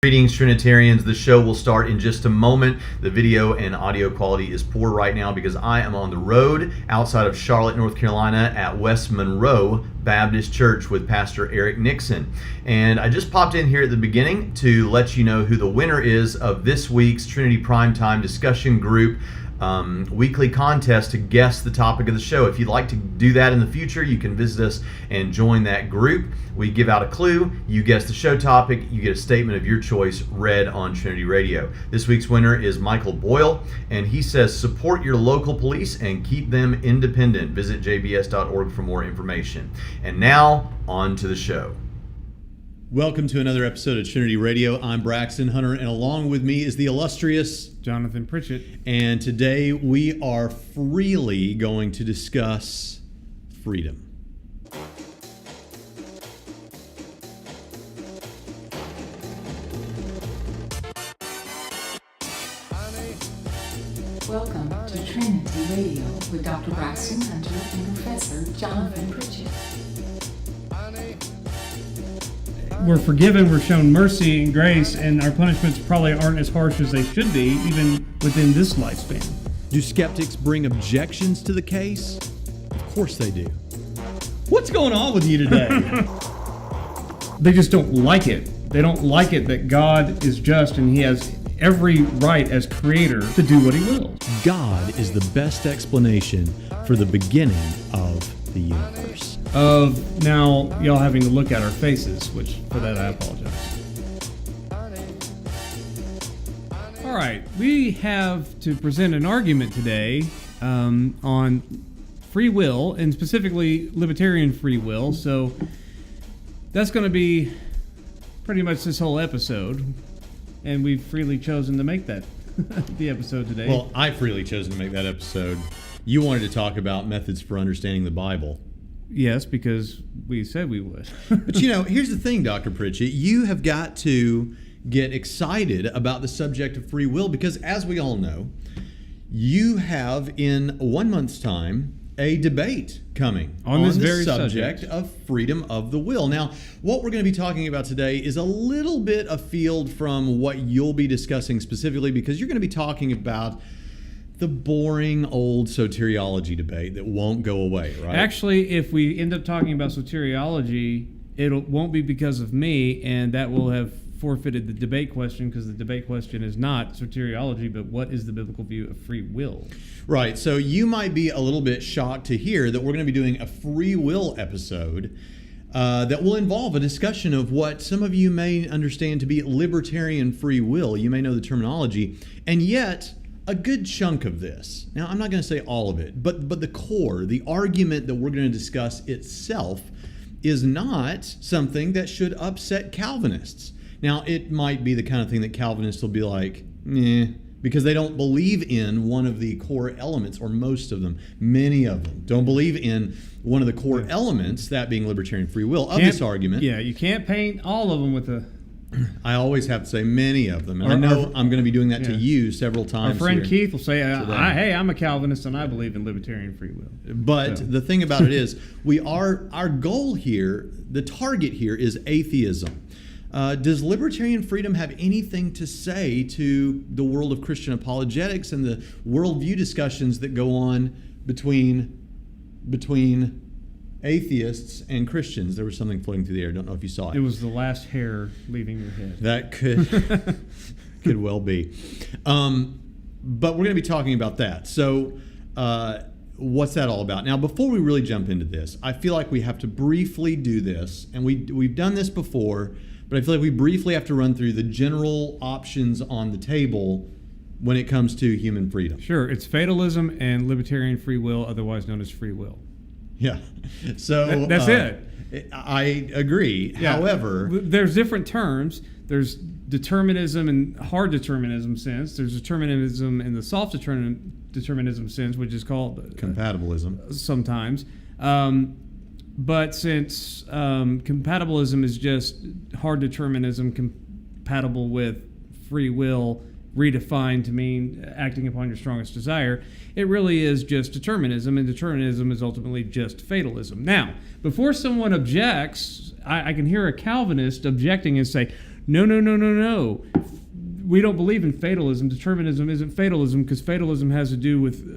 Greetings, Trinitarians. The show will start in just a moment. The video and audio quality is poor right now because I am on the road outside of Charlotte, North Carolina at West Monroe Baptist Church with Pastor Eric Nixon. And I just popped in here at the beginning to let you know who the winner is of this week's Trinity Primetime Discussion Group weekly contest to guess the topic of the show. If you'd like to do that in the future, you can visit us and join that group. We give out a clue, you guess the show topic, you get a statement of your choice read on Trinity Radio. This week's winner is Michael Boyle, and he says, support your local police and keep them independent. Visit jbs.org for more information. And now, on to the show. Welcome to another episode of Trinity Radio. I'm Braxton Hunter, and along with me is the illustrious Jonathan Pritchett. And today we are freely going to discuss freedom. Welcome to Trinity Radio with Dr. Braxton Hunter and Professor Jonathan Pritchett. We're forgiven, we're shown mercy and grace, and our punishments probably aren't as harsh as they should be, even within this lifespan. Do skeptics bring objections to the case? Of course they do. What's going on with you today? They just don't like it. They don't like it that God is just and He has every right as creator to do what He wills. God is the best explanation for the beginning of the universe. Of now y'all having to look at our faces, which for that I apologize. All right, we have to present an argument today on free will, and specifically libertarian free will. So that's going to be pretty much this whole episode, and we've freely chosen to make that the episode today. Well, I freely chosen to make that episode. You wanted to talk about methods for understanding the Bible. Yes, because we said we would. But you know, here's the thing, Dr. Pritchett. You have got to get excited about the subject of free will because, as we all know, you have in 1 month's time a debate coming on this the very subject of freedom of the will. Now, what we're going to be talking about today is a little bit afield from what you'll be discussing specifically because you're going to be talking about the boring old soteriology debate that won't go away, right? Actually, if we end up talking about soteriology, it won't be because of me, and that will have forfeited the debate question because the debate question is not soteriology, but what is the biblical view of free will? Right. So you might be a little bit shocked to hear that we're going to be doing a free will episode that will involve a discussion of what some of you may understand to be libertarian free will. You may know the terminology, and yet a good chunk of this, now I'm not going to say all of it, but the core, the argument that we're going to discuss itself is not something that should upset Calvinists. Now, it might be the kind of thing that Calvinists will be like, because they don't believe in one of the core elements, or most of them, many of them, don't believe in one of the core elements, that being libertarian free will, of this argument. Yeah, you can't paint all of them with a... I always have to say many of them. And I know I'm going to be doing that to you several times. Our friend Keith will say, hey, I'm a Calvinist and I believe in libertarian free will. But the thing about it is, our goal here, the target here is atheism. Does libertarian freedom have anything to say to the world of Christian apologetics and the worldview discussions that go on between atheists and Christians? There was something floating through the air. I don't know if you saw it. It was the last hair leaving your head. That could well be. But we're going to be talking about that. So what's that all about? Now, before we really jump into this, I feel like we have to briefly do this. And we've done this before, but I feel like we briefly have to run through the general options on the table when it comes to human freedom. Sure. It's fatalism and libertarian free will, otherwise known as free will. Yeah. So that's it. I agree. Yeah. However, there's different terms. There's determinism and hard determinism sense. There's determinism in the soft determinism sense, which is called compatibilism sometimes. But since compatibilism is just hard determinism compatible with free will, redefined to mean acting upon your strongest desire, it really is just determinism, and determinism is ultimately just fatalism. Now, before someone objects, I can hear a Calvinist objecting and say, no. We don't believe in fatalism. Determinism isn't fatalism because fatalism has to do with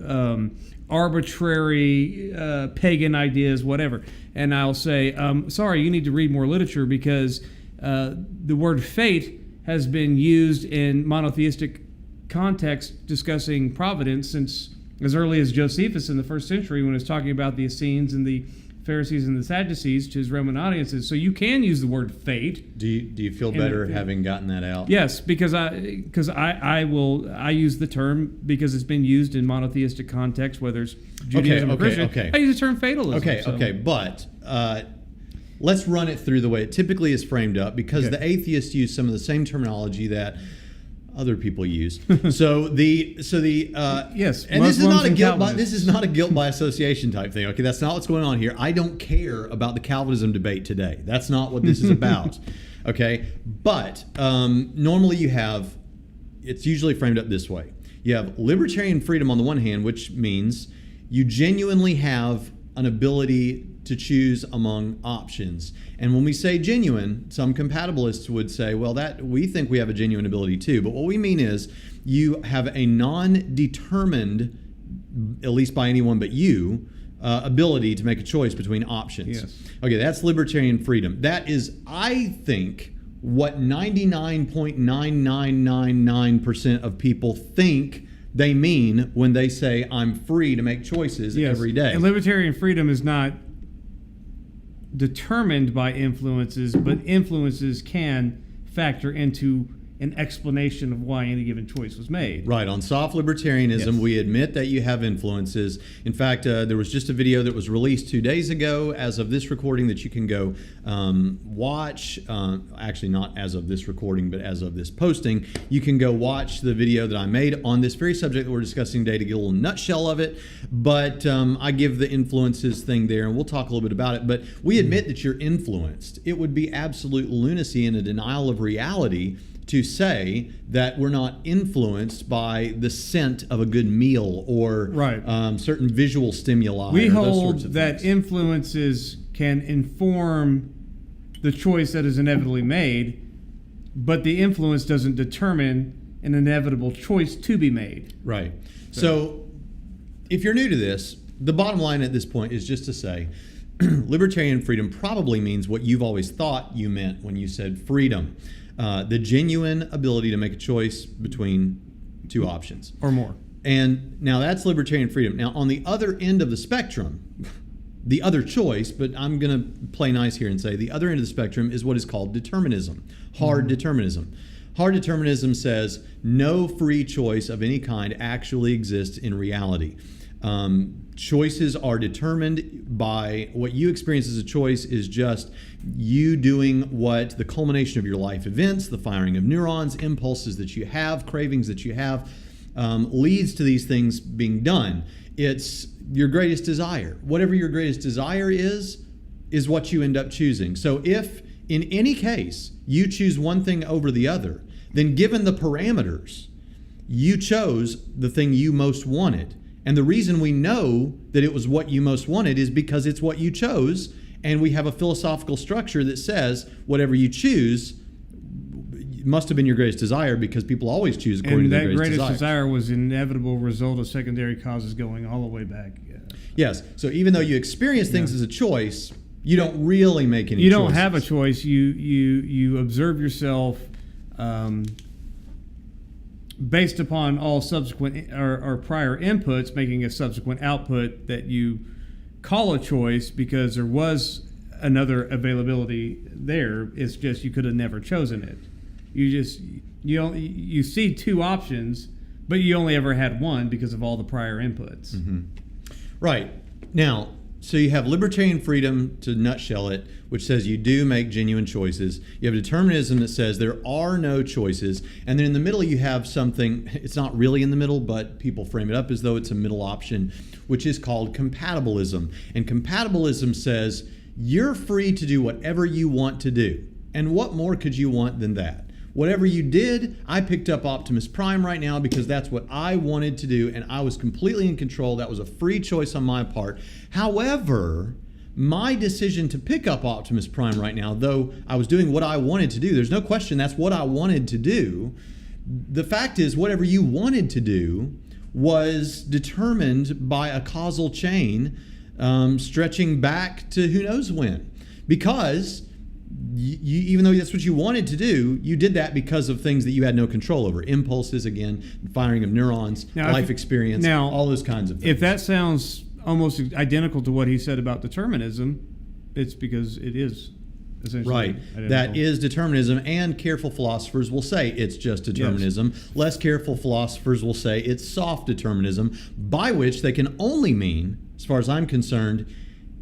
arbitrary pagan ideas, whatever. And I'll say, sorry, you need to read more literature because the word fate has been used in monotheistic context discussing providence since as early as Josephus in the 1st century when he was talking about the Essenes and the Pharisees and the Sadducees to his Roman audiences. So you can use the word fate. Do you feel better having gotten that out? Yes, because I use the term because it's been used in monotheistic context, whether it's Judaism or Christian. I use the term fatalism. But let's run it through the way it typically is framed up because the atheists use some of the same terminology that other people use. Yes, and this is not a guilt by association type thing. Okay, that's not what's going on here. I don't care about the Calvinism debate today. That's not what this is about. Okay, but normally it's usually framed up this way. You have libertarian freedom on the one hand, which means you genuinely have an ability to choose among options. And when we say genuine, some compatibilists would say, well, that we think we have a genuine ability too. But what we mean is you have a non-determined, at least by anyone but you, ability to make a choice between options. Yes. Okay, that's libertarian freedom. That is, I think, what 99.9999% of people think they mean when they say I'm free to make choices every day. And libertarian freedom is not determined by influences, but influences can factor into an explanation of why any given choice was made. Right. On soft libertarianism, we admit that you have influences. In fact, there was just a video that was released 2 days ago as of this recording that you can go watch. Actually, not as of this recording, but as of this posting. You can go watch the video that I made on this very subject that we're discussing today to get a little nutshell of it. But I give the influences thing there, and we'll talk a little bit about it. But we admit that you're influenced. It would be absolute lunacy and a denial of reality to say that we're not influenced by the scent of a good meal or certain visual stimuli. We or hold those sorts of that things. influences can inform the choice that is inevitably made, but the influence doesn't determine an inevitable choice to be made. Right. So if you're new to this, the bottom line at this point is just to say libertarian freedom probably means what you've always thought you meant when you said freedom. The genuine ability to make a choice between two options. Or more. And now that's libertarian freedom. Now, on the other end of the spectrum, the other choice, but I'm going to play nice here and say the other end of the spectrum is what is called determinism, hard determinism. Hard determinism says no free choice of any kind actually exists in reality. Choices are determined by what you experience as a choice is just you doing what the culmination of your life events, the firing of neurons, impulses that you have, cravings that you have, leads to these things being done. It's your greatest desire. Whatever your greatest desire is what you end up choosing. So if in any case you choose one thing over the other, then given the parameters, you chose the thing you most wanted. And the reason we know that it was what you most wanted is because it's what you chose, and we have a philosophical structure that says whatever you choose must have been your greatest desire because people always choose according to their greatest desire. And that greatest desire was an inevitable result of secondary causes going all the way back. Yes. So even though you experience things as a choice, you don't really make any choices. You don't have a choice. You observe yourself based upon all subsequent or prior inputs, making a subsequent output that you call a choice because there was another availability there. It's just you could have never chosen it. You see two options, but you only ever had one because of all the prior inputs. Mm-hmm. Right. Now, so you have libertarian freedom, to nutshell it, which says you do make genuine choices. You have determinism that says there are no choices. And then in the middle you have something, it's not really in the middle, but people frame it up as though it's a middle option, which is called compatibilism. And compatibilism says you're free to do whatever you want to do. And what more could you want than that? Whatever you did, I picked up Optimus Prime right now because that's what I wanted to do, and I was completely in control. That was a free choice on my part. However, my decision to pick up Optimus Prime right now, though I was doing what I wanted to do, there's no question that's what I wanted to do. The fact is, whatever you wanted to do was determined by a causal chain stretching back to who knows when. Because you, even though that's what you wanted to do, you did that because of things that you had no control over. Impulses, again, firing of neurons, life experience, all those kinds of things. If that sounds almost identical to what he said about determinism, it's because it is essentially identical. That is determinism, and careful philosophers will say it's just determinism. Yes. Less careful philosophers will say it's soft determinism, by which they can only mean, as far as I'm concerned,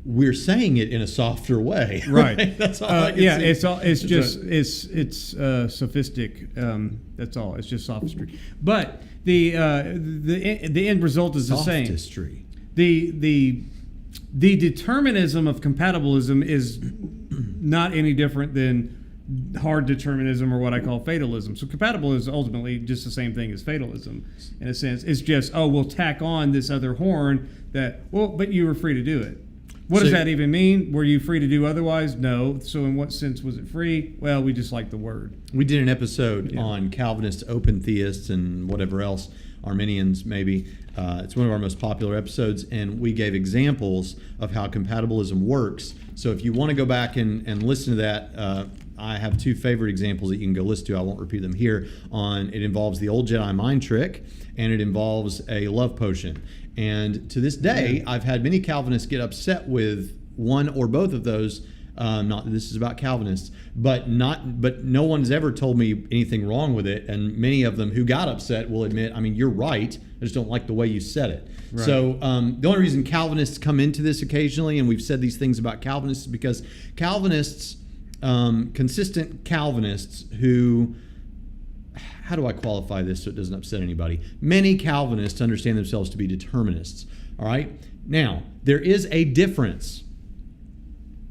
we're saying it in a softer way. Right. That's all I can see. It's sophistic. That's all. It's just sophistry. But the end result is the same. Sophistry. The determinism of compatibilism is not any different than hard determinism, or what I call fatalism. So compatibilism is ultimately just the same thing as fatalism in a sense. It's just, we'll tack on this other horn but you were free to do it. What does that even mean? Were you free to do otherwise? No. So in what sense was it free? Well, we just like the word. We did an episode on Calvinists, open theists, and whatever else, Arminians maybe. It's one of our most popular episodes, and we gave examples of how compatibilism works. So if you want to go back and listen to that, I have two favorite examples that you can go listen to. I won't repeat them here. It involves the old Jedi mind trick, and it involves a love potion. And to this day, I've had many Calvinists get upset with one or both of those. Not that this is about Calvinists, but no one's ever told me anything wrong with it. And many of them who got upset will admit, I mean, you're right. I just don't like the way you said it. Right. So the only reason Calvinists come into this occasionally, and we've said these things about Calvinists, is because Calvinists, consistent Calvinists who, how do I qualify this so it doesn't upset anybody? Many Calvinists understand themselves to be determinists. All right? Now, there is a difference,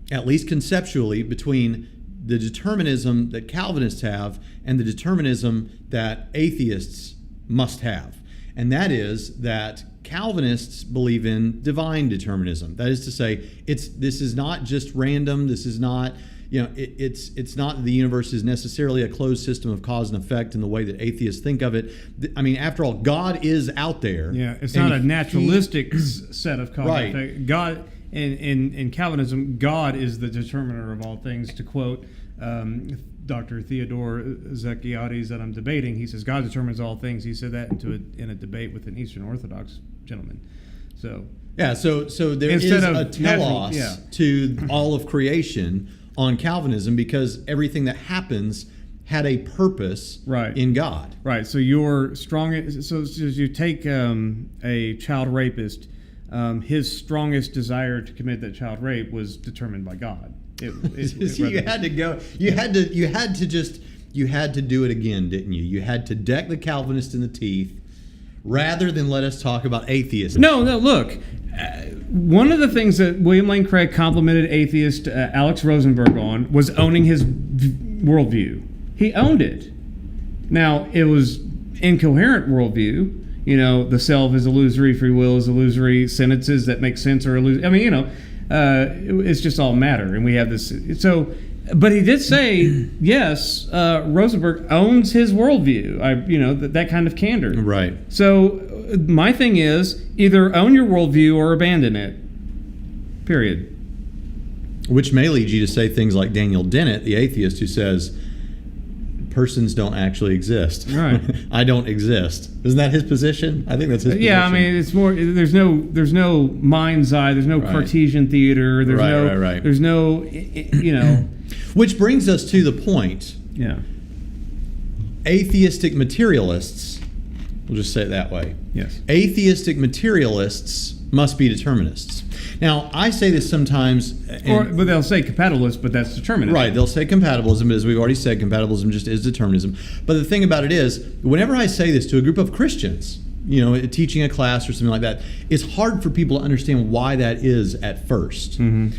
at least conceptually, between the determinism that Calvinists have and the determinism that atheists must have. And that is that Calvinists believe in divine determinism. That is to say, this is not just random. This is not, it's not the universe is necessarily a closed system of cause and effect in the way that atheists think of it. I mean, after all, God is out there. Yeah, it's not a naturalistic set of cause and effect. God, in Calvinism, God is the determiner of all things. To quote Dr. Theodore Zakiades that I'm debating, he says God determines all things. He said that in a debate with an Eastern Orthodox gentleman. So there is a telos to all of creation on Calvinism, because everything that happens had a purpose in God. Right. So you're strong. So you take a child rapist. His strongest desire to commit that child rape was determined by God. You had to go. You had to do it again, didn't you? You had to deck the Calvinist in the teeth, rather than let us talk about atheism. No. Look, one of the things that William Lane Craig complimented atheist Alex Rosenberg on was owning his worldview. He owned it. Now, it was incoherent worldview. The self is illusory, free will is illusory, sentences that make sense are illusory. I mean, it's just all matter, and we have this. So, but he did say, yes, Rosenberg owns his worldview. That kind of candor. Right. So, my thing is, either own your worldview or abandon it. Period. Which may lead you to say things like Daniel Dennett, the atheist, who says, persons don't actually exist. Right. I don't exist. Isn't that his position? I think that's his position. Yeah, I mean, it's more, there's no mind's eye, there's no Cartesian theater, there's no, Which brings us to the point. Yeah. Atheistic materialists, we'll just say it that way. Yes. Atheistic materialists must be determinists. Now, I say this sometimes... But they'll say compatibilist, but that's determinism. Right, they'll say compatibilism, but as we've already said, compatibilism just is determinism. But the thing about it is, whenever I say this to a group of Christians, teaching a class or something like that, it's hard for people to understand why that is at first. Mm-hmm.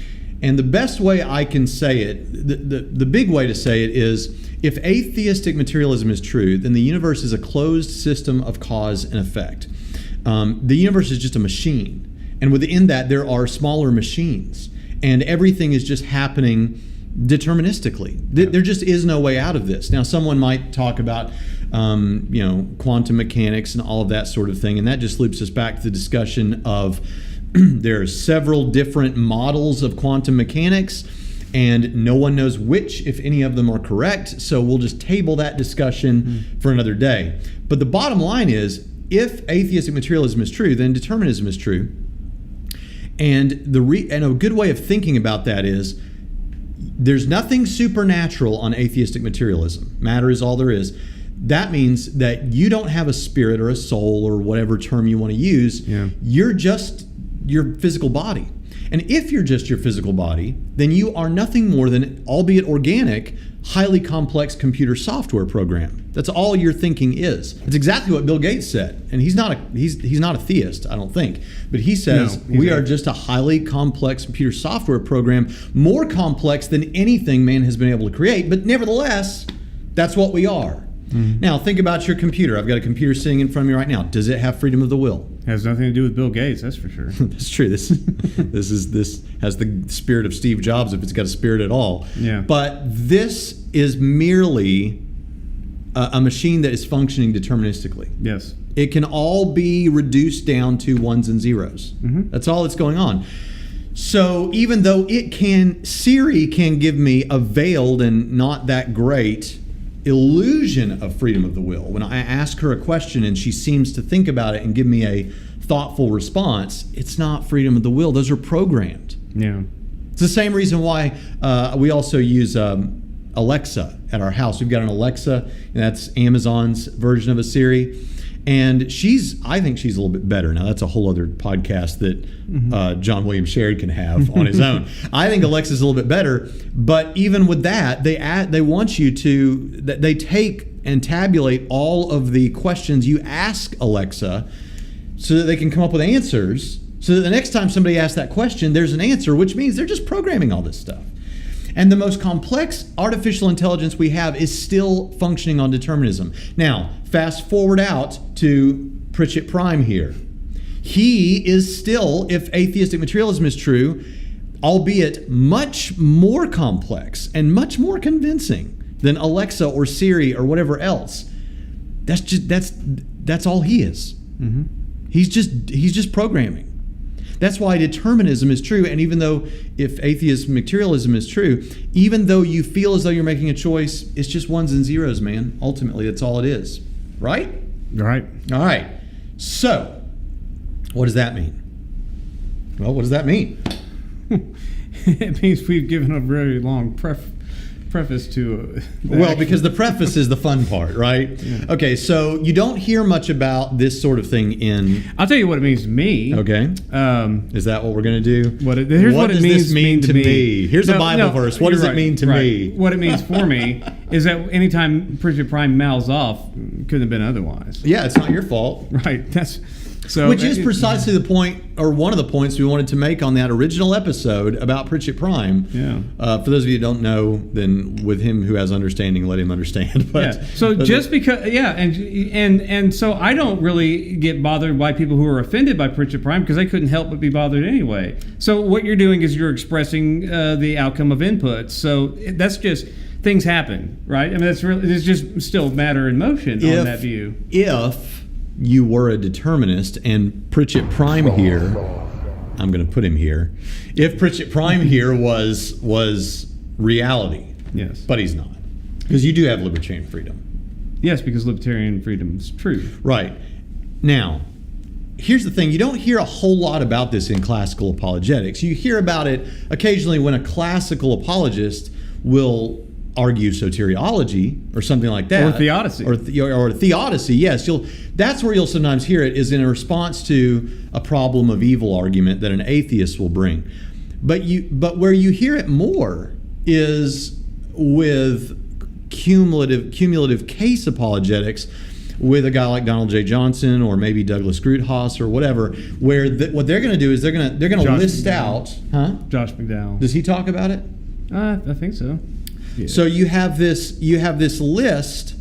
And the best way I can say it, the big way to say it is, if atheistic materialism is true, then the universe is a closed system of cause and effect. The universe is just a machine. And within that, there are smaller machines. and everything is just happening deterministically. There just is no way out of this. Now, someone might talk about quantum mechanics and all of that sort of thing, and that just loops us back to the discussion of there are several different models of quantum mechanics, and no one knows which, if any of them are correct, so we'll just table that discussion for another day. But the bottom line is, if atheistic materialism is true, then determinism is true. And and a good way of thinking about that is, there's nothing supernatural on atheistic materialism. Matter is all there is. That means that you don't have a spirit or a soul or whatever term you want to use. Yeah. You're just your physical body. And if you're just your physical body, then you are nothing more than, albeit organic, highly complex computer software program. That's all your thinking is. It's exactly what Bill Gates said. And he's not a theist, I don't think. But he says we are just a highly complex computer software program, more complex than anything man has been able to create. But nevertheless, that's what we are. Mm-hmm. Now, think about your computer. I've got a computer sitting in front of me right now. Does it have freedom of the will? Has nothing to do with Bill Gates, that's for sure. That's true. This has the spirit of Steve Jobs, if it's got a spirit at all. Yeah. But this is merely a machine that is functioning deterministically. Yes. It can all be reduced down to ones and zeros. Mm-hmm. That's all that's going on. So even though Siri can give me a veiled and not that great illusion of freedom of the will, when I ask her a question and she seems to think about it and give me a thoughtful response, it's not freedom of the will. Those are programmed. Yeah. It's the same reason why we also use Alexa at our house. We've got an Alexa, and that's Amazon's version of a Siri. And I think she's a little bit better. Now, that's a whole other podcast that John William Sherrod can have on his own. I think Alexa's a little bit better. But even with that, they want you to, they take and tabulate all of the questions you ask Alexa so that they can come up with answers, so that the next time somebody asks that question, there's an answer, which means they're just programming all this stuff. And the most complex artificial intelligence we have is still functioning on determinism. Now, fast forward out to Pritchett Prime here. He is still, if atheistic materialism is true, albeit much more complex and much more convincing than Alexa or Siri or whatever else. That's all he is. Mm-hmm. He's just programming. That's why determinism is true. And even though if atheist materialism is true, even though you feel as though you're making a choice, it's just ones and zeros, man. Ultimately, that's all it is. Right? Right. All right. So, what does that mean? Well, what does that mean? It means we've given a very long preface to because the preface is the fun part, right? Yeah. Okay, so you don't hear much about this sort of thing in... I'll tell you what it means to me. Okay. Is that what we're going to do? Here's what it does means this mean to me? Here's a Bible verse. What does it mean to me? What it means for me is that anytime Pritchett Prime mouths off, couldn't have been otherwise. Yeah, it's not your fault. Right. Which is precisely the point, or one of the points we wanted to make on that original episode about Pritchett Prime. Yeah. For those of you who don't know, then with him who has understanding, let him understand. But, yeah. So just because, and so I don't really get bothered by people who are offended by Pritchett Prime because I couldn't help but be bothered anyway. So what you're doing is you're expressing the outcome of input. So that's just... things happen, right? I mean, it's just still matter in motion on that view. If you were a determinist and Pritchett Prime here, I'm going to put him here. If Pritchett Prime here was reality, yes, but he's not, because you do have libertarian freedom. Yes, because libertarian freedom is true. Right. Now, here's the thing. You don't hear a whole lot about this in classical apologetics. You hear about it occasionally when a classical apologist will argue soteriology or something like that, or theodicy, or theodicy. Yes, that's where you'll sometimes hear it, is in a response to a problem of evil argument that an atheist will bring. But where you hear it more is with cumulative case apologetics, with a guy like Donald J. Johnson or maybe Douglas Groothaus or whatever, where what they're going to do is they're going to list out, Josh McDowell. Does he talk about it? I think so. Yeah. So you have this list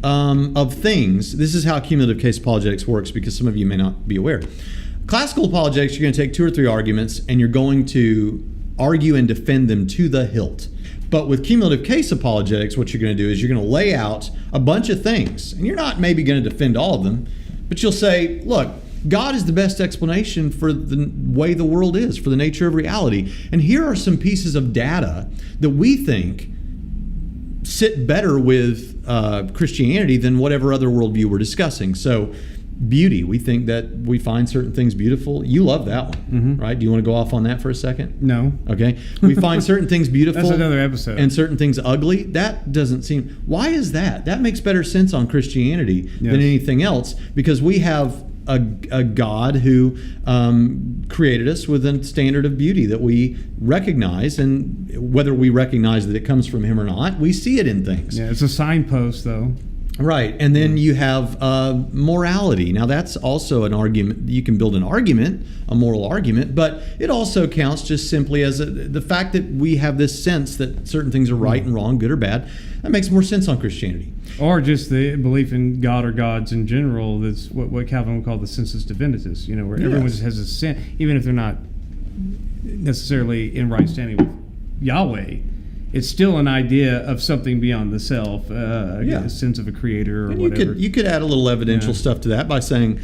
of things. This is how cumulative case apologetics works, because some of you may not be aware. Classical apologetics, you're going to take 2 or 3 arguments and you're going to argue and defend them to the hilt. But with cumulative case apologetics, what you're going to do is you're going to lay out a bunch of things. And you're not maybe going to defend all of them, but you'll say, look, God is the best explanation for the way the world is, for the nature of reality. And here are some pieces of data that we think sit better with Christianity than whatever other worldview we're discussing. So beauty, we think that we find certain things beautiful. You love that one, right? Do you want to go off on that for a second? No. Okay. We find certain things beautiful. That's another episode. And certain things ugly. That doesn't seem... Why is that? That makes better sense on Christianity than anything else, because we have a God who created us with a standard of beauty that we recognize, and whether we recognize that it comes from him or not, we see it in things. Yeah, it's a signpost, though. Right, and then you have morality. Now that's also an argument. You can build an argument, a moral argument, but it also counts just simply as the fact that we have this sense that certain things are right and wrong, good or bad. That makes more sense on Christianity. Or just the belief in God or gods in general. That's what Calvin would call the sensus divinitas, where everyone just has a sense, even if they're not necessarily in right standing with Yahweh. It's still an idea of something beyond the self, a sense of a creator or whatever. You could add a little evidential stuff to that by saying,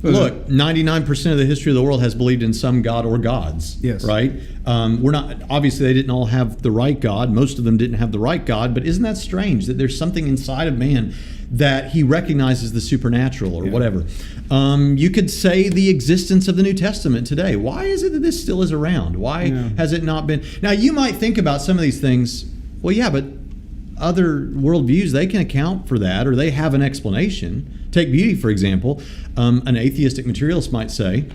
look, 99% of the history of the world has believed in some god or gods. Yes. Right? We're not, obviously they didn't all have the right God. Most of them didn't have the right God, but isn't that strange that there's something inside of man that he recognizes the supernatural or whatever? You could say the existence of the New Testament today. Why is it that this still is around? Why has it not been? Now, you might think about some of these things, well, yeah, but other worldviews, they can account for that, or they have an explanation. Take beauty, for example. An atheistic materialist might say,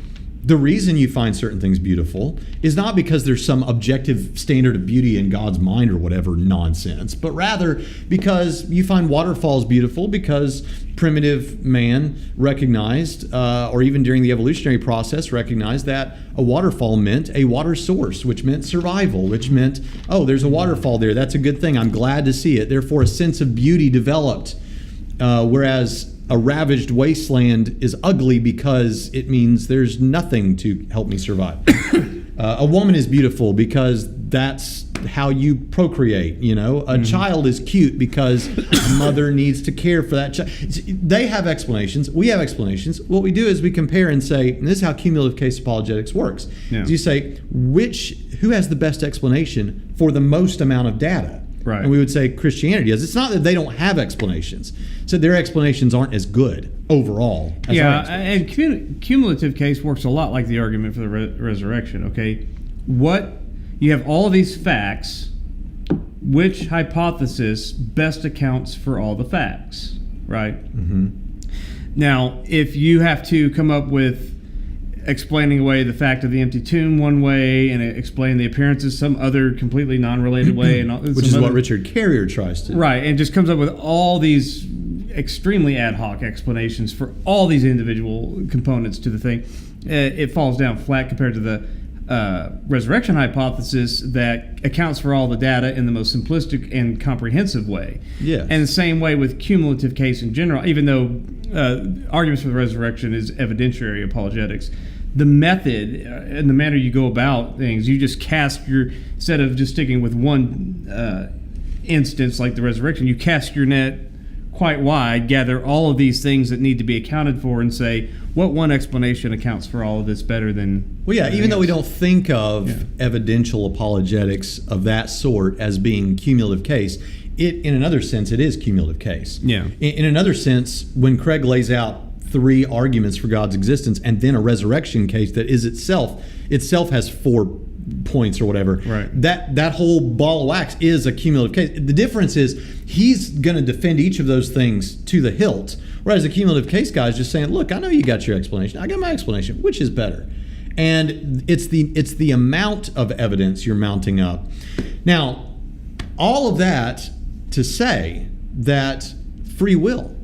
the reason you find certain things beautiful is not because there's some objective standard of beauty in God's mind or whatever nonsense, but rather because you find waterfalls beautiful because primitive man recognized, or even during the evolutionary process, recognized that a waterfall meant a water source, which meant survival, which meant, oh, there's a waterfall there. That's a good thing. I'm glad to see it. Therefore, a sense of beauty developed, whereas a ravaged wasteland is ugly because it means there's nothing to help me survive. A woman is beautiful because that's how you procreate. A child is cute because a mother needs to care for that child. They have explanations. We have explanations. What we do is we compare and say, and this is how cumulative case apologetics works. Yeah. You say, who has the best explanation for the most amount of data? Right. And we would say Christianity does. It's not that they don't have explanations. So their explanations aren't as good overall. As and cumulative case works a lot like the argument for the resurrection. Okay, you have all of these facts. Which hypothesis best accounts for all the facts? Right. Mm-hmm. Now, if you have to come up with explaining away the fact of the empty tomb one way and explain the appearances some other completely non-related way, which is what Richard Carrier tries to do. Right, and just comes up with all these extremely ad hoc explanations for all these individual components to the thing. It falls down flat compared to the resurrection hypothesis that accounts for all the data in the most simplistic and comprehensive way. Yeah. And the same way with cumulative case in general, even though arguments for the resurrection is evidentiary apologetics, the method and the manner you go about things, you just cast instead of just sticking with one instance like the resurrection, you cast your net quite wide, gather all of these things that need to be accounted for, and say, what one explanation accounts for all of this better than... Well, yeah, even though we don't think of evidential apologetics of that sort as being cumulative case, in another sense, it is cumulative case. Yeah. In another sense, when Craig lays out 3 arguments for God's existence and then a resurrection case that is itself has 4 points or whatever, right, that whole ball of wax is a cumulative case. The difference is he's going to defend each of those things to the hilt, whereas the cumulative case guy is just saying, look, I know you got your explanation, I got my explanation, which is better? And it's the amount of evidence you're mounting up. Now, all of that to say that free will,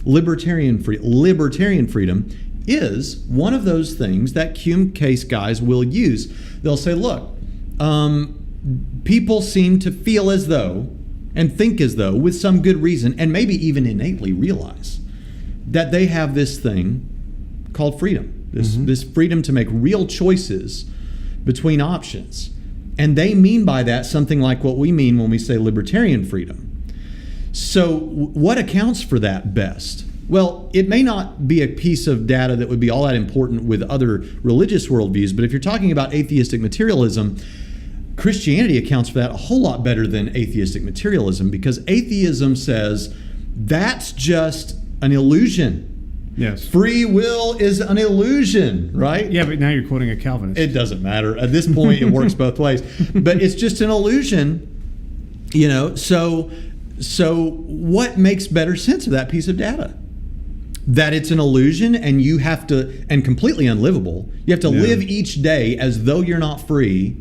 libertarian freedom is one of those things that cum case guys will use. They'll say, look, people seem to feel as though and think as though, with some good reason, and maybe even innately realize that they have this thing called freedom, this freedom to make real choices between options. And they mean by that something like what we mean when we say libertarian freedom. So what accounts for that best? Well, it may not be a piece of data that would be all that important with other religious worldviews, but if you're talking about atheistic materialism, Christianity accounts for that a whole lot better than atheistic materialism, because atheism says that's just an illusion. Yes. Free will is an illusion, right? Yeah, but now you're quoting a Calvinist. It doesn't matter. At this point, it works both ways. But it's just an illusion, you know. So what makes better sense of that piece of data? That it's an illusion and you have to, and completely unlivable. You have to live each day as though you're not free,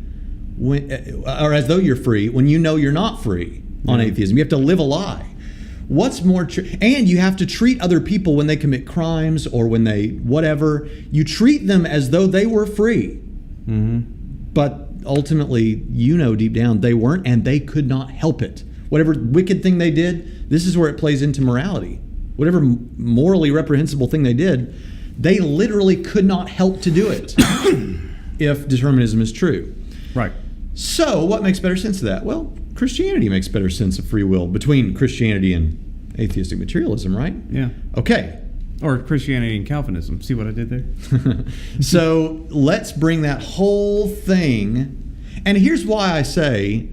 or as though you're free when you know you're not free on atheism. You have to live a lie. What's more true? And you have to treat other people when they commit crimes or when they whatever. You treat them as though they were free. Mm-hmm. But ultimately, you know deep down they weren't, and they could not help it. Whatever wicked thing they did, this is where it plays into morality. Whatever morally reprehensible thing they did, they literally could not help to do it if determinism is true. Right. So what makes better sense of that? Well, Christianity makes better sense of free will between Christianity and atheistic materialism, right? Yeah. Okay. Or Christianity and Calvinism. See what I did there? So let's bring that whole thing. And here's why I say,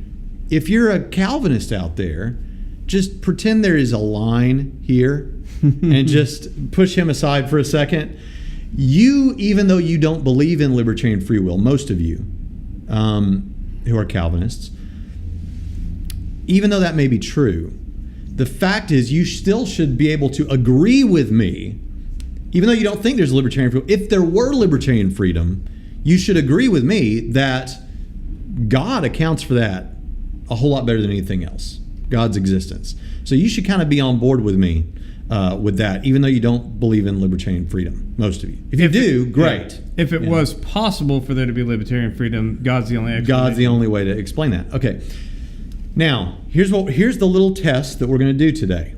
if you're a Calvinist out there, just pretend there is a line here and just push him aside for a second. You, even though you don't believe in libertarian free will, most of you who are Calvinists, even though that may be true, the fact is you still should be able to agree with me, even though you don't think there's libertarian freedom. If there were libertarian freedom, you should agree with me that God accounts for that a whole lot better than anything else, God's existence. So you should kind of be on board with me with that, even though you don't believe in libertarian freedom, most of you. If you do, great. Yeah. If it was possible for there to be libertarian freedom, God's the only explanation. God's the only way to explain that. Okay. Now, here's the little test that we're going to do today.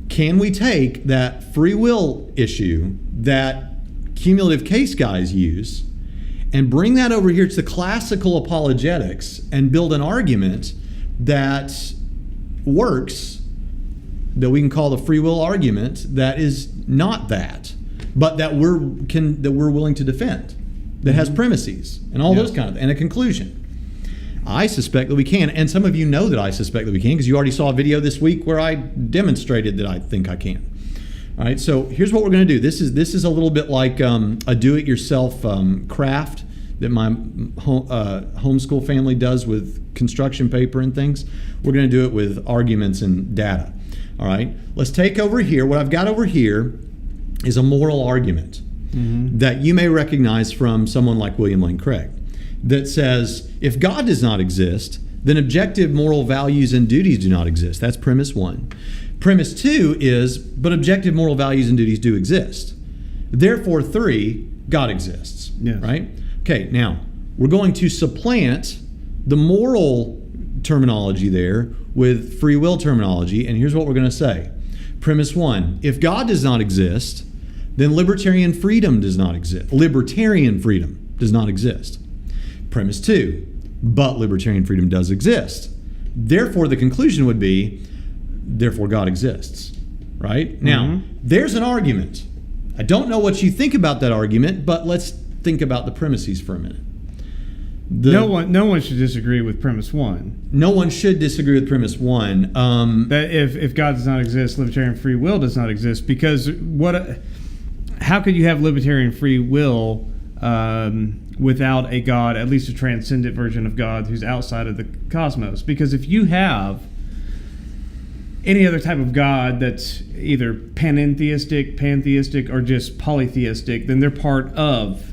Can we take that free will issue that cumulative case guys use and bring that over here to the classical apologetics and build an argument that works, that we can call the free will argument, that is not that, but that we're willing to defend, that has premises and all those kind of, and a conclusion. I suspect that we can, and some of you know that I suspect that we can because you already saw a video this week where I demonstrated that I think I can. All right, so here's what we're going to do. This is a little bit like a do-it-yourself craft that my homeschool family does with construction paper and things. We're going to do it with arguments and data. All right, let's take over here. What I've got over here is a moral argument that you may recognize from someone like William Lane Craig that says, if God does not exist, then objective moral values and duties do not exist. That's premise one. Premise two is, but objective moral values and duties do exist. Therefore, three, God exists. Yes. Right? Okay, now, we're going to supplant the moral terminology there with free will terminology, and here's what we're going to say. Premise one, if God does not exist, then libertarian freedom does not exist. Libertarian freedom does not exist. Premise two, but libertarian freedom does exist. Therefore, the conclusion would be, therefore God exists. Right? Now, there's an argument. I don't know what you think about that argument, but let's think about the premises for a minute. No one should disagree with premise one. No one should disagree with premise one. That if God does not exist, libertarian free will does not exist. Because how could you have libertarian free will without a God, at least a transcendent version of God who's outside of the cosmos? Because if you have any other type of God that's either pantheistic, or just polytheistic, then they're part of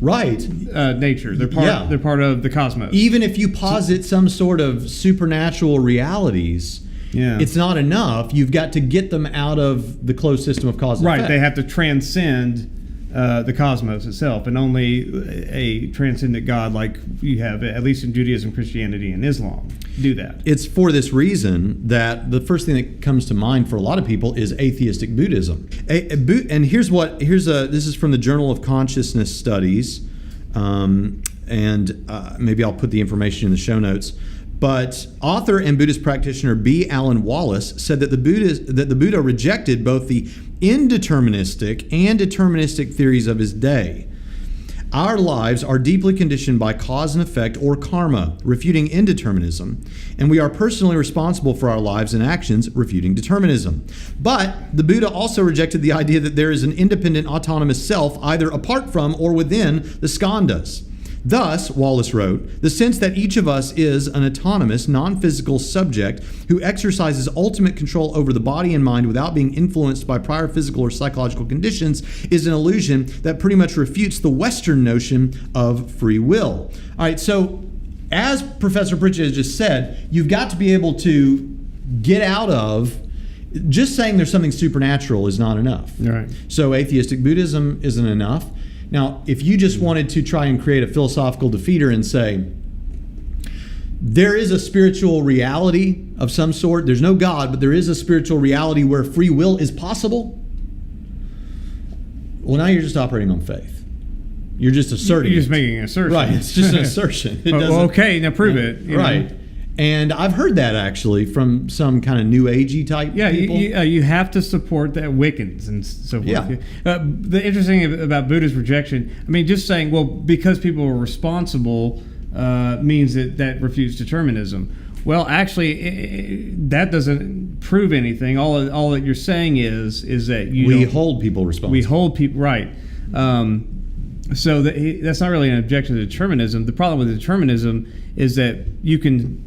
nature. They're part of the cosmos. Even if you posit some sort of supernatural realities, it's not enough. You've got to get them out of the closed system of cause and effect. Right, they have to transcend the cosmos itself, and only a transcendent God like you have, at least in Judaism, Christianity, and Islam, do that. It's for this reason that the first thing that comes to mind for a lot of people is atheistic Buddhism. And this is from the Journal of Consciousness Studies. and maybe I'll put the information in the show notes. But author and Buddhist practitioner B. Alan Wallace said that the Buddha rejected both the indeterministic and deterministic theories of his day. Our lives are deeply conditioned by cause and effect, or karma, refuting indeterminism, and we are personally responsible for our lives and actions, refuting determinism. But the Buddha also rejected the idea that there is an independent autonomous self either apart from or within the skandhas. Thus, Wallace wrote, the sense that each of us is an autonomous, non-physical subject who exercises ultimate control over the body and mind without being influenced by prior physical or psychological conditions is an illusion that pretty much refutes the Western notion of free will. All right, so as Professor Pritchett has just said, you've got to be able to get out of just saying there's something supernatural is not enough. Right. So atheistic Buddhism isn't enough. Now, if you just wanted to try and create a philosophical defeater and say, there is a spiritual reality of some sort, there's no God, but there is a spiritual reality where free will is possible, well, now you're just operating on faith. You're just asserting You're just making an assertion. Right, it's just an assertion. It well, okay, now prove it. You right. know. And I've heard that actually from some kind of new agey type people. You have to support the Wiccans and so forth. Yeah. The interesting thing about Buddha's rejection, I mean, just saying, well, because people are responsible means that refutes determinism. Well, actually, that doesn't prove anything. All that you're saying is that we hold people responsible. We hold people, right. So that's not really an objection to determinism. The problem with determinism is that you can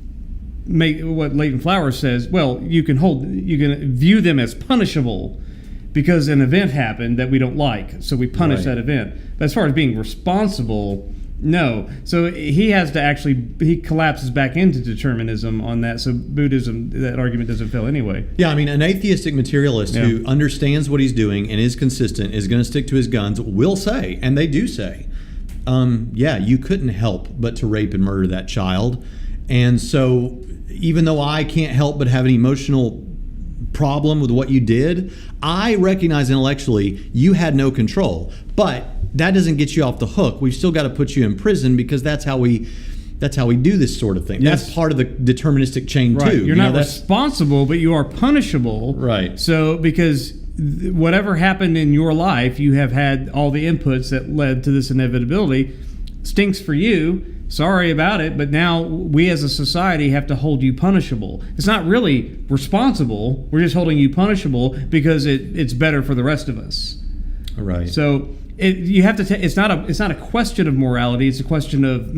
make what Leighton Flowers says. Well, you can view them as punishable because an event happened that we don't like, so we punish that event. But as far as being responsible, no. So he collapses back into determinism on that. So Buddhism, that argument doesn't fail anyway. Yeah, I mean, an atheistic materialist who understands what he's doing and is consistent, is going to stick to his guns, will say, and they do say, you couldn't help but to rape and murder that child. And so even though I can't help but have an emotional problem with what you did, I recognize intellectually you had no control. But that doesn't get you off the hook. We've still got to put you in prison because that's how we do this sort of thing. Yes. That's part of the deterministic chain too. You're not responsible, but you are punishable. Right. So because whatever happened in your life, you have had all the inputs that led to this inevitability. Stinks for you. Sorry about it, but now we as a society have to hold you punishable. It's not really responsible. We're just holding you punishable because it's better for the rest of us. Right. So you have to. It's not a question of morality. It's a question of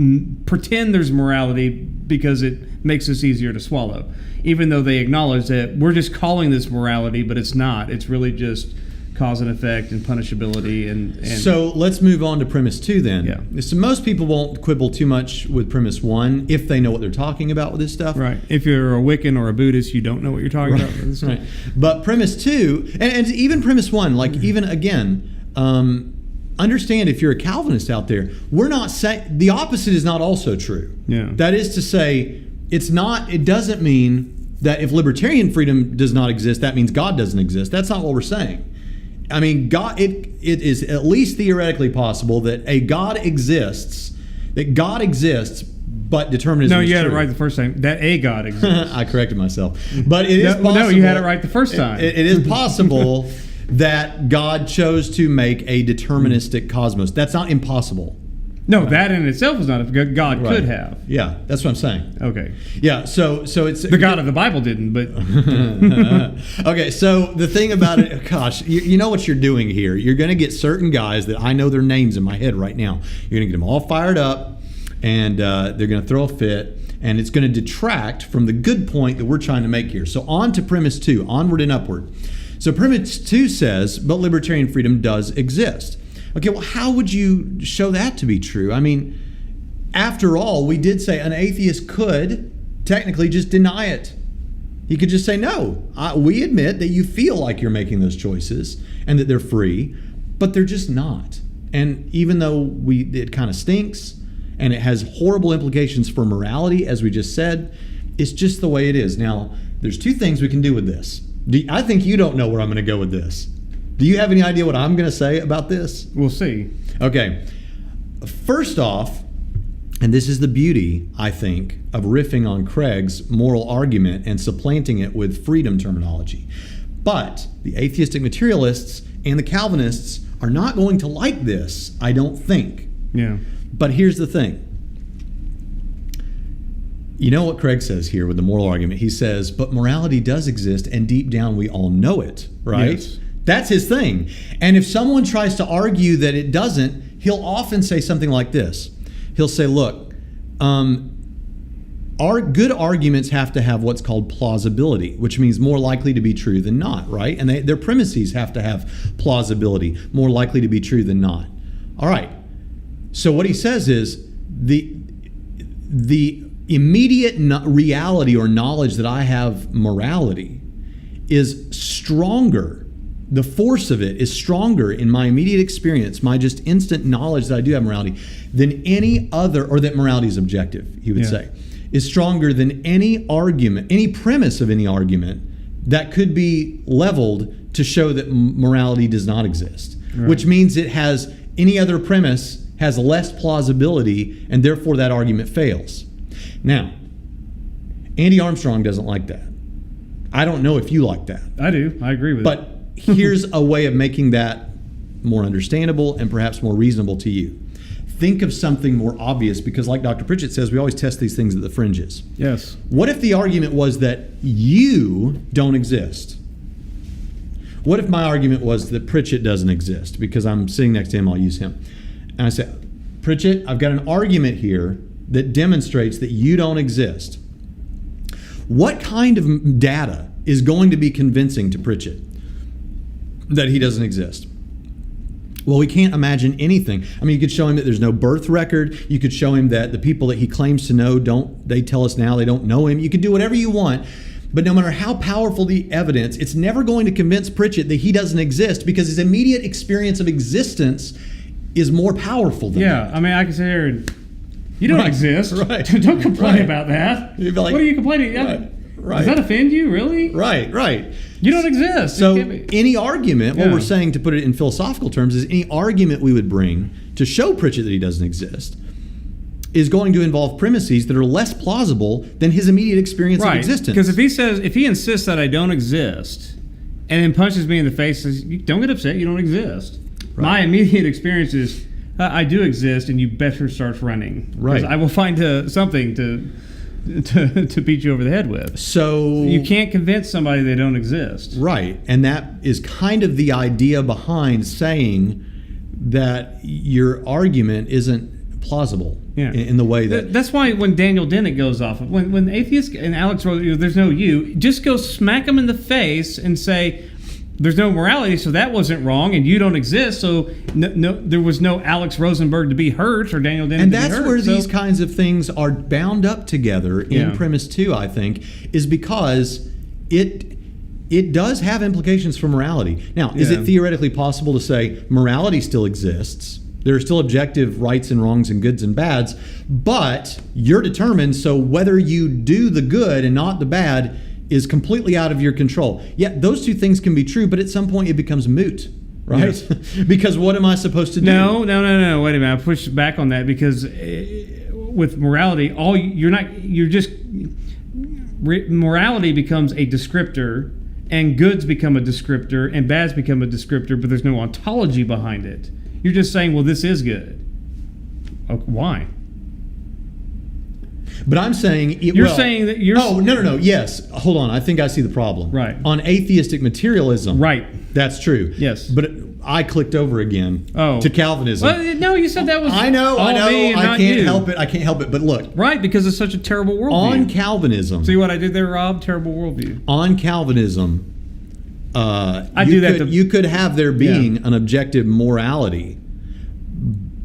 pretend there's morality because it makes us easier to swallow. Even though they acknowledge that we're just calling this morality, but it's not. It's really just cause and effect and punishability and so let's move on to premise 2 then. Yeah. So most people won't quibble too much with premise 1 if they know what they're talking about with this stuff. Right. If you're a Wiccan or a Buddhist, you don't know what you're talking about with this stuff. Right. But premise 2 and even premise 1, like even again, understand if you're a Calvinist out there, we're not saying the opposite is not also true. Yeah. That is to say, it doesn't mean that if libertarian freedom does not exist, that means God doesn't exist. That's not what we're saying. I mean, God. It is at least theoretically possible that God exists, but determinism. No, you had true. it right the first time. That a God exists. I corrected myself, but it is possible. No, you had it right the first time. It is possible that God chose to make a deterministic cosmos. That's not impossible. No, that in itself is not. God could have. Yeah, that's what I'm saying. Okay. Yeah, so it's the God of the Bible didn't, but okay. So the thing about it, gosh, you know what you're doing here. You're going to get certain guys that I know their names in my head right now. You're going to get them all fired up, and they're going to throw a fit, and it's going to detract from the good point that we're trying to make here. So on to premise 2, onward and upward. So premise 2 says, but libertarian freedom does exist. Okay, well, how would you show that to be true? I mean, after all, we did say an atheist could technically just deny it. He could just say, no, we admit that you feel like you're making those choices and that they're free, but they're just not. And even though it kind of stinks and it has horrible implications for morality, as we just said, it's just the way it is. Now, there's 2 things we can do with this. I think you don't know where I'm going to go with this. Do you have any idea what I'm going to say about this? We'll see. Okay. first off, and this is the beauty, I think, of riffing on Craig's moral argument and supplanting it with freedom terminology. But the atheistic materialists and the Calvinists are not going to like this, I don't think. Yeah. But here's the thing. You know what Craig says here with the moral argument? He says, but morality does exist, and deep down we all know it, right? Yes. That's his thing. And if someone tries to argue that it doesn't, he'll often say something like this. He'll say, look, our good arguments have to have what's called plausibility, which means more likely to be true than not, right? And their premises have to have plausibility, more likely to be true than not. All right. So what he says is the immediate reality or knowledge that I have morality is stronger. The force of it is stronger in my immediate experience, my just instant knowledge that I do have morality, than any other, or that morality is objective, he would say, is stronger than any argument, any premise of any argument that could be leveled to show that morality does not exist. Right. Which means it has, any other premise has less plausibility, and therefore that argument fails. Now, Andy Armstrong doesn't like that. I don't know if you like that. I do. I agree with it. But here's a way of making that more understandable and perhaps more reasonable to you. Think of something more obvious, because like Dr. Pritchett says, we always test these things at the fringes. Yes. What if the argument was that you don't exist? What if my argument was that Pritchett doesn't exist? Because I'm sitting next to him, I'll use him. And I say, Pritchett, I've got an argument here that demonstrates that you don't exist. What kind of data is going to be convincing to Pritchett that he doesn't exist? Well, we can't imagine anything. I mean, you could show him that there's no birth record. You could show him that the people that he claims to know they tell us now they don't know him. You could do whatever you want. But no matter how powerful the evidence, it's never going to convince Pritchett that he doesn't exist, because his immediate experience of existence is more powerful than that. I mean, I can sit here and, you don't exist. Right. Don't complain about that. You'd be like, what are you complaining about? Right. Does that offend you, really? Right. You don't exist. So any argument, what we're saying, to put it in philosophical terms, is any argument we would bring to show Pritchett that he doesn't exist is going to involve premises that are less plausible than his immediate experience of existence. Because if he insists that I don't exist, and then punches me in the face and says, don't get upset, you don't exist. Right. My immediate experience is, I do exist, and you better start running. Right. I will find something to beat you over the head with. So you can't convince somebody they don't exist. Right. And that is kind of the idea behind saying that your argument isn't plausible in the way that... That's why when Daniel Dennett goes off, when atheists and Alex wrote, there's no you, just go smack them in the face and say, there's no morality, so that wasn't wrong, and you don't exist, so there was no Alex Rosenberg to be hurt or Daniel Dennett to be hurt. And that's where these kinds of things are bound up together in premise 2, I think, is because it does have implications for morality. Now, is it theoretically possible to say morality still exists? There are still objective rights and wrongs and goods and bads, but you're determined, so whether you do the good and not the bad is completely out of your control. Yeah, those two things can be true, but at some point it becomes moot, right? Yes. Because what am I supposed to do? No. Wait a minute. I push back on that, because with morality, morality becomes a descriptor, and goods become a descriptor, and bads become a descriptor, but there's no ontology behind it. You're just saying, well, this is good. Okay, why? But I'm saying... saying that you're... Oh, no. Yes. Hold on. I think I see the problem. Right. On atheistic materialism. Right. That's true. Yes. But I clicked over again to Calvinism. Well, no, you said that was... I know. Me and I can't help it. I can't help it. But look. Right, because it's such a terrible worldview. On Calvinism... See what I did there, Rob? Terrible worldview. On Calvinism... you could have there being an objective morality,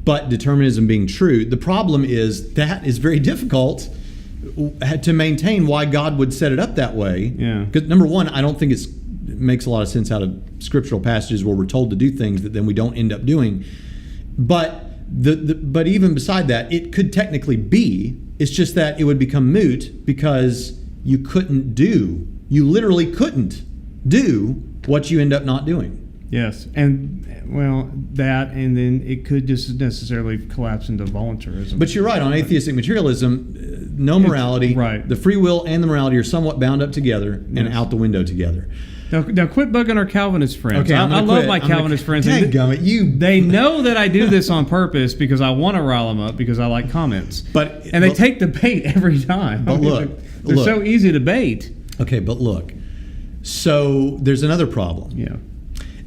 but determinism being true. The problem is that is very difficult to maintain why God would set it up that way. Yeah. Because number one, I don't think it makes a lot of sense out of scriptural passages where we're told to do things that then we don't end up doing. But but even beside that, it could technically be. It's just that it would become moot because you literally couldn't do what you end up not doing. Yes, and well, that, and then it could just necessarily collapse into voluntarism. But you're right, on atheistic materialism, no morality. Right. The free will and the morality are somewhat bound up together and out the window together. Now quit bugging our Calvinist friends. Okay, I love my Calvinist friends. Dadgummit, They know that I do this on purpose because I want to rile them up because I like comments. And they take the bait every time. But look, they're so easy to bait. Okay, but look. So there's another problem. Yeah.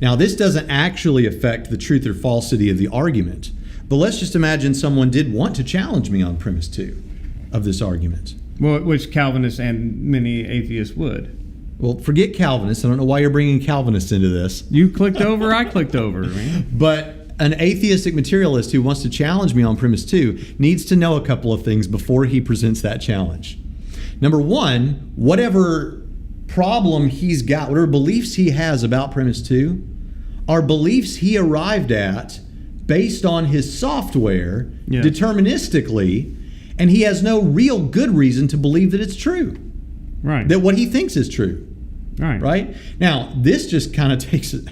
Now, this doesn't actually affect the truth or falsity of the argument, but let's just imagine someone did want to challenge me on premise 2 of this argument. Well, which Calvinists and many atheists would. Well, forget Calvinists. I don't know why you're bringing Calvinists into this. You clicked over, I clicked over, man. But an atheistic materialist who wants to challenge me on premise 2 needs to know a couple of things before he presents that challenge. Number one, whatever problem he's got, whatever beliefs he has about premise 2, are beliefs he arrived at based on his software deterministically, and he has no real good reason to believe that it's true. Right. That what he thinks is true. Right. Right? Now, this just kind of takes it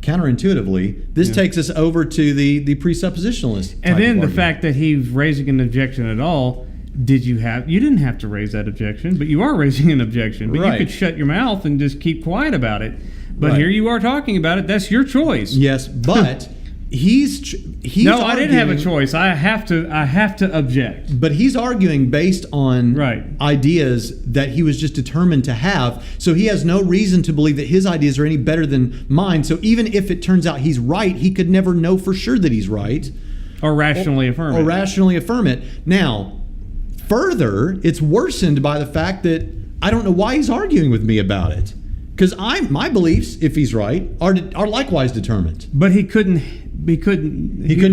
counterintuitively. This takes us over to the presuppositionalist. And then the fact that he's raising an objection at all. You didn't have to raise that objection, but you are raising an objection. But you could shut your mouth and just keep quiet about it. But here you are talking about it. That's your choice. Yes, but he's no, arguing, I didn't have a choice. I have to object. But he's arguing based on ideas that he was just determined to have. So he has no reason to believe that his ideas are any better than mine. So even if it turns out he's right, he could never know for sure that he's right. Or rationally affirm it. Now, further, it's worsened by the fact that I don't know why he's arguing with me about it. Because my beliefs, if he's right, are likewise determined. But he couldn't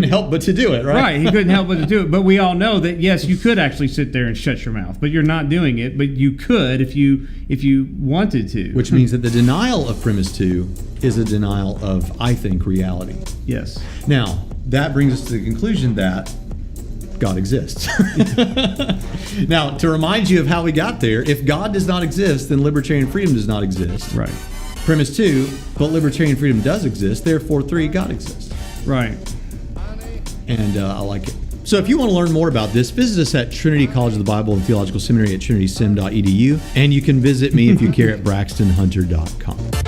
help but to do it, right? Right, he couldn't help but to do it. But we all know that yes, you could actually sit there and shut your mouth, but you're not doing it. But you could if you wanted to. Which means that the denial of premise 2 is a denial of, I think, reality. Yes. Now that brings us to the conclusion that God exists. Now, to remind you of how we got there, if God does not exist, then libertarian freedom does not exist. Right. Premise 2, but libertarian freedom does exist, therefore 3, God exists. Right. And I like it. So if you want to learn more about this, visit us at Trinity College of the Bible and Theological Seminary at TrinitySem.edu, and you can visit me if you care at BraxtonHunter.com.